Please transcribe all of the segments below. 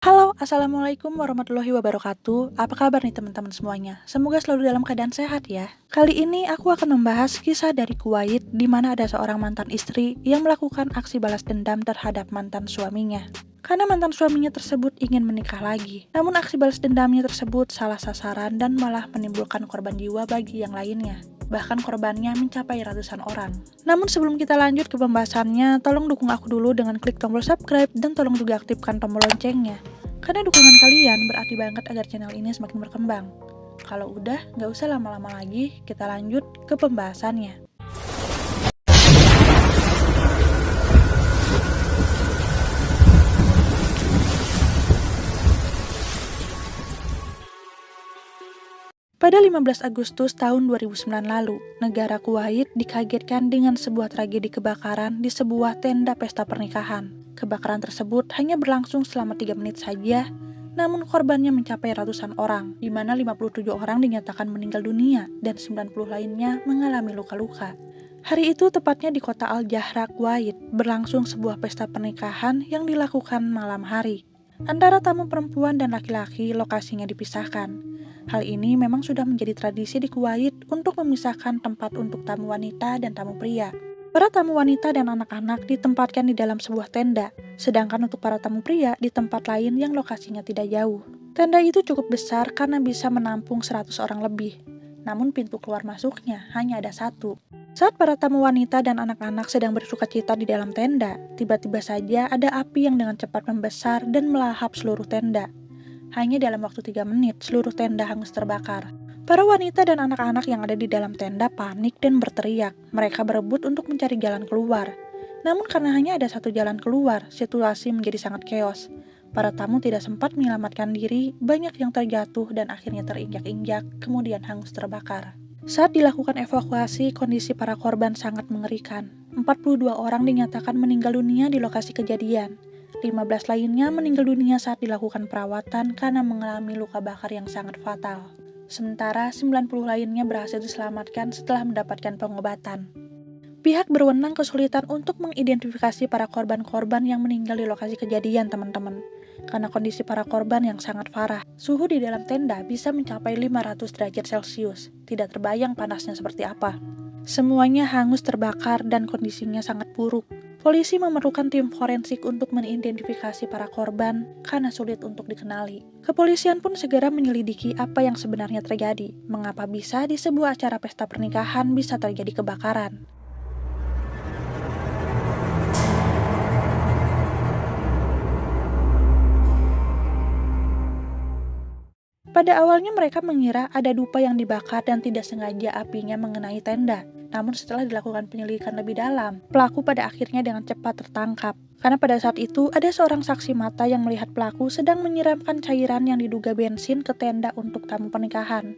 Halo, Assalamualaikum warahmatullahi wabarakatuh. Apa kabar nih teman-teman semuanya? Semoga selalu dalam keadaan sehat ya. Kali ini aku akan membahas kisah dari Kuwait di mana ada seorang mantan istri yang melakukan aksi balas dendam terhadap mantan suaminya. Karena mantan suaminya tersebut ingin menikah lagi. Namun aksi balas dendamnya tersebut salah sasaran dan malah menimbulkan korban jiwa bagi yang lainnya. Bahkan korbannya mencapai ratusan orang. Namun sebelum kita lanjut ke pembahasannya, tolong dukung aku dulu dengan klik tombol subscribe dan tolong juga aktifkan tombol loncengnya. Karena dukungan kalian berarti banget agar channel ini semakin berkembang. Kalau udah, nggak usah lama-lama lagi, kita lanjut ke pembahasannya. Pada 15 Agustus tahun 2009 lalu, negara Kuwait dikagetkan dengan sebuah tragedi kebakaran di sebuah tenda pesta pernikahan. Kebakaran tersebut hanya berlangsung selama 3 menit saja, namun korbannya mencapai ratusan orang, di mana 57 orang dinyatakan meninggal dunia dan 90 lainnya mengalami luka-luka. Hari itu tepatnya di kota Al-Jahra, Kuwait, berlangsung sebuah pesta pernikahan yang dilakukan malam hari. Antara tamu perempuan dan laki-laki, lokasinya dipisahkan. Hal ini memang sudah menjadi tradisi di Kuwait untuk memisahkan tempat untuk tamu wanita dan tamu pria. Para tamu wanita dan anak-anak ditempatkan di dalam sebuah tenda, sedangkan untuk para tamu pria di tempat lain yang lokasinya tidak jauh. Tenda itu cukup besar karena bisa menampung 100 orang lebih, namun pintu keluar masuknya hanya ada satu. Saat para tamu wanita dan anak-anak sedang bersukacita di dalam tenda, tiba-tiba saja ada api yang dengan cepat membesar dan melahap seluruh tenda. Hanya dalam waktu 3 menit, seluruh tenda hangus terbakar. Para wanita dan anak-anak yang ada di dalam tenda panik dan berteriak. Mereka berebut untuk mencari jalan keluar. Namun karena hanya ada satu jalan keluar, situasi menjadi sangat keos. Para tamu tidak sempat menyelamatkan diri, banyak yang terjatuh dan akhirnya terinjak-injak, kemudian hangus terbakar. Saat dilakukan evakuasi, kondisi para korban sangat mengerikan. 42 orang dinyatakan meninggal dunia di lokasi kejadian. 15 lainnya meninggal dunia saat dilakukan perawatan karena mengalami luka bakar yang sangat fatal. Sementara 90 lainnya berhasil diselamatkan setelah mendapatkan pengobatan. Pihak berwenang kesulitan untuk mengidentifikasi para korban-korban yang meninggal di lokasi kejadian, teman-teman. Karena kondisi para korban yang sangat parah, suhu di dalam tenda bisa mencapai 500 derajat Celcius. Tidak terbayang panasnya seperti apa. Semuanya hangus terbakar dan kondisinya sangat buruk. Polisi memerlukan tim forensik untuk mengidentifikasi para korban karena sulit untuk dikenali. Kepolisian pun segera menyelidiki apa yang sebenarnya terjadi. Mengapa bisa di sebuah acara pesta pernikahan bisa terjadi kebakaran? Pada awalnya mereka mengira ada dupa yang dibakar dan tidak sengaja apinya mengenai tenda. Namun setelah dilakukan penyelidikan lebih dalam, pelaku pada akhirnya dengan cepat tertangkap. Karena pada saat itu ada seorang saksi mata yang melihat pelaku sedang menyiramkan cairan yang diduga bensin ke tenda untuk tamu pernikahan.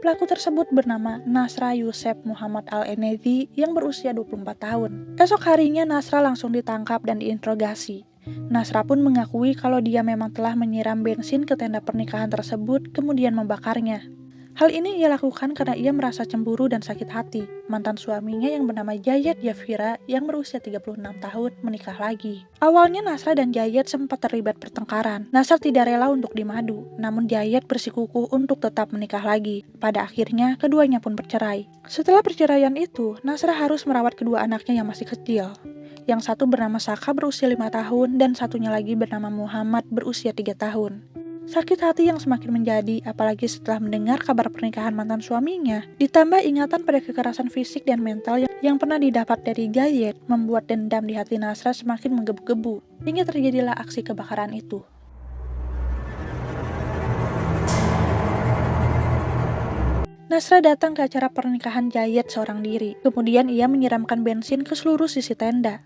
Pelaku tersebut bernama Nasra Yusef Muhammad Al-Enevi yang berusia 24 tahun. Esok harinya Nasra langsung ditangkap dan diinterogasi. Nasra pun mengakui kalau dia memang telah menyiram bensin ke tenda pernikahan tersebut kemudian membakarnya. Hal ini ia lakukan karena ia merasa cemburu dan sakit hati. Mantan suaminya yang bernama Jayed Yafira yang berusia 36 tahun menikah lagi. Awalnya Nasra dan Jayed sempat terlibat pertengkaran. Nasra tidak rela untuk dimadu, namun Jayed bersikukuh untuk tetap menikah lagi. Pada akhirnya keduanya pun bercerai. Setelah perceraian itu, Nasra harus merawat kedua anaknya yang masih kecil. Yang satu bernama Saka berusia 5 tahun dan satunya lagi bernama Muhammad berusia 3 tahun. Sakit hati yang semakin menjadi, apalagi setelah mendengar kabar pernikahan mantan suaminya, ditambah ingatan pada kekerasan fisik dan mental yang pernah didapat dari Jayed, membuat dendam di hati Nasra semakin menggebu-gebu, hingga terjadilah aksi kebakaran itu. Nasra datang ke acara pernikahan Jayed seorang diri, kemudian ia menyiramkan bensin ke seluruh sisi tenda.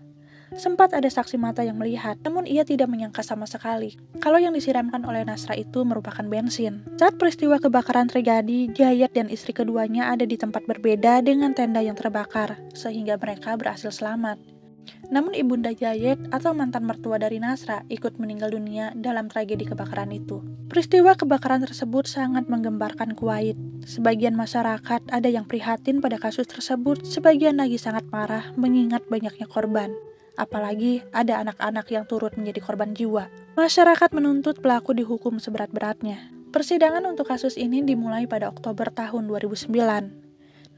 Sempat ada saksi mata yang melihat, namun ia tidak menyangka sama sekali kalau yang disiramkan oleh Nasra itu merupakan bensin. Saat peristiwa kebakaran terjadi, Jayed dan istri keduanya ada di tempat berbeda dengan tenda yang terbakar, sehingga mereka berhasil selamat. Namun ibunda Jayed atau mantan mertua dari Nasra ikut meninggal dunia dalam tragedi kebakaran itu. Peristiwa kebakaran tersebut sangat menggembarkan Kuwait. Sebagian masyarakat ada yang prihatin pada kasus tersebut, sebagian lagi sangat marah mengingat banyaknya korban. Apalagi ada anak-anak yang turut menjadi korban jiwa. Masyarakat menuntut pelaku dihukum seberat-beratnya. Persidangan untuk kasus ini dimulai pada Oktober tahun 2009.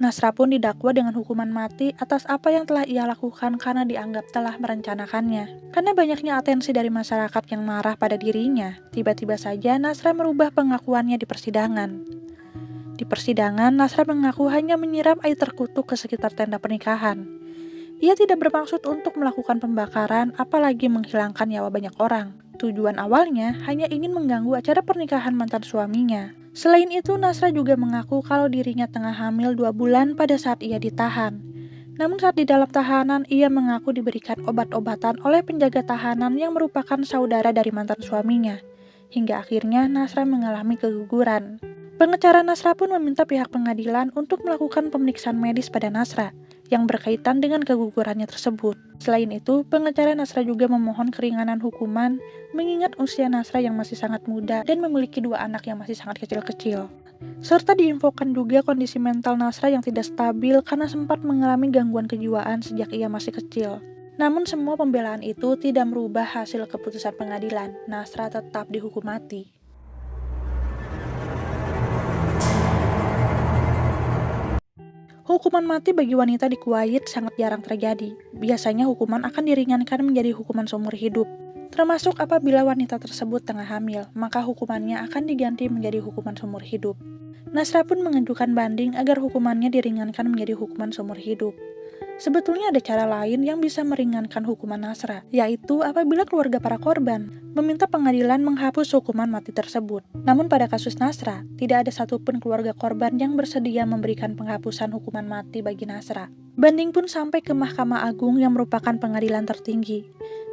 Nasra pun didakwa dengan hukuman mati atas apa yang telah ia lakukan karena dianggap telah merencanakannya. Karena banyaknya atensi dari masyarakat yang marah pada dirinya, tiba-tiba saja Nasra merubah pengakuannya di persidangan. Di persidangan, Nasra mengaku hanya menyiram air terkutuk ke sekitar tenda pernikahan. Ia tidak bermaksud untuk melakukan pembakaran, apalagi menghilangkan nyawa banyak orang. Tujuan awalnya hanya ingin mengganggu acara pernikahan mantan suaminya. Selain itu, Nasra juga mengaku kalau dirinya tengah hamil 2 bulan pada saat ia ditahan. Namun saat di dalam tahanan, ia mengaku diberikan obat-obatan oleh penjaga tahanan yang merupakan saudara dari mantan suaminya. Hingga akhirnya Nasra mengalami keguguran. Pengacara Nasra pun meminta pihak pengadilan untuk melakukan pemeriksaan medis pada Nasra yang berkaitan dengan kegugurannya tersebut. Selain itu, pengacara Nasra juga memohon keringanan hukuman mengingat usia Nasra yang masih sangat muda dan memiliki 2 anak yang masih sangat kecil-kecil. Serta diinfokan juga kondisi mental Nasra yang tidak stabil karena sempat mengalami gangguan kejiwaan sejak ia masih kecil. Namun semua pembelaan itu tidak merubah hasil keputusan pengadilan. Nasra tetap dihukum mati. Hukuman mati bagi wanita di Kuwait sangat jarang terjadi. Biasanya hukuman akan diringankan menjadi hukuman seumur hidup. Termasuk apabila wanita tersebut tengah hamil, maka hukumannya akan diganti menjadi hukuman seumur hidup. Nasra pun mengajukan banding agar hukumannya diringankan menjadi hukuman seumur hidup. Sebetulnya ada cara lain yang bisa meringankan hukuman Nasra, yaitu apabila keluarga para korban meminta pengadilan menghapus hukuman mati tersebut. Namun pada kasus Nasra, tidak ada satupun keluarga korban yang bersedia memberikan penghapusan hukuman mati bagi Nasra. Banding pun sampai ke Mahkamah Agung yang merupakan pengadilan tertinggi.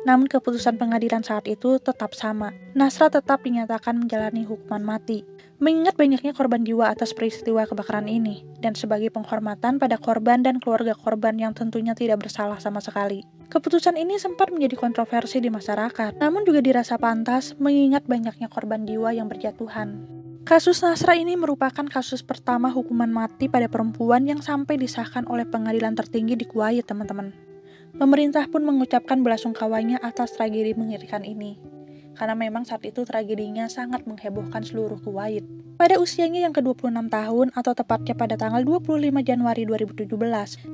Namun keputusan pengadilan saat itu tetap sama. Nasra tetap dinyatakan menjalani hukuman mati. Mengingat banyaknya korban jiwa atas peristiwa kebakaran ini, dan sebagai penghormatan pada korban dan keluarga korban yang tentunya tidak bersalah sama sekali. Keputusan ini sempat menjadi kontroversi di masyarakat, namun juga dirasa pantas mengingat banyaknya korban jiwa yang berjatuhan. Kasus Nasra ini merupakan kasus pertama hukuman mati pada perempuan yang sampai disahkan oleh pengadilan tertinggi di Kuwait, teman-teman. Pemerintah pun mengucapkan belasungkawanya atas tragedi mengerikan ini. Karena memang saat itu tragedinya sangat menghebohkan seluruh Kuwait. Pada usianya yang ke-26 tahun atau tepatnya pada tanggal 25 Januari 2017,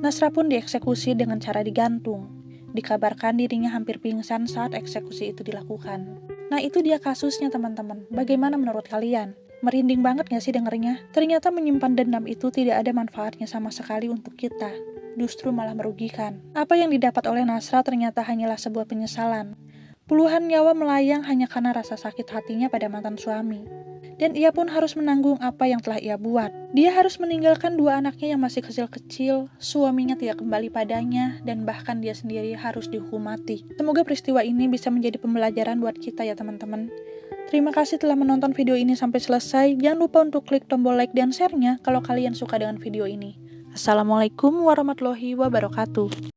Nasra pun dieksekusi dengan cara digantung. Dikabarkan dirinya hampir pingsan saat eksekusi itu dilakukan. Nah itu dia kasusnya teman-teman. Bagaimana menurut kalian? Merinding banget gak sih dengernya? Ternyata menyimpan dendam itu tidak ada manfaatnya sama sekali untuk kita. Justru malah merugikan. Apa yang didapat oleh Nasra ternyata hanyalah sebuah penyesalan. Puluhan nyawa melayang hanya karena rasa sakit hatinya pada mantan suami. Dan ia pun harus menanggung apa yang telah ia buat. Dia harus meninggalkan 2 anaknya yang masih kecil-kecil, suaminya tidak kembali padanya, dan bahkan dia sendiri harus dihukum mati. Semoga peristiwa ini bisa menjadi pembelajaran buat kita ya teman-teman. Terima kasih telah menonton video ini sampai selesai. Jangan lupa untuk klik tombol like dan share-nya kalau kalian suka dengan video ini. Assalamualaikum warahmatullahi wabarakatuh.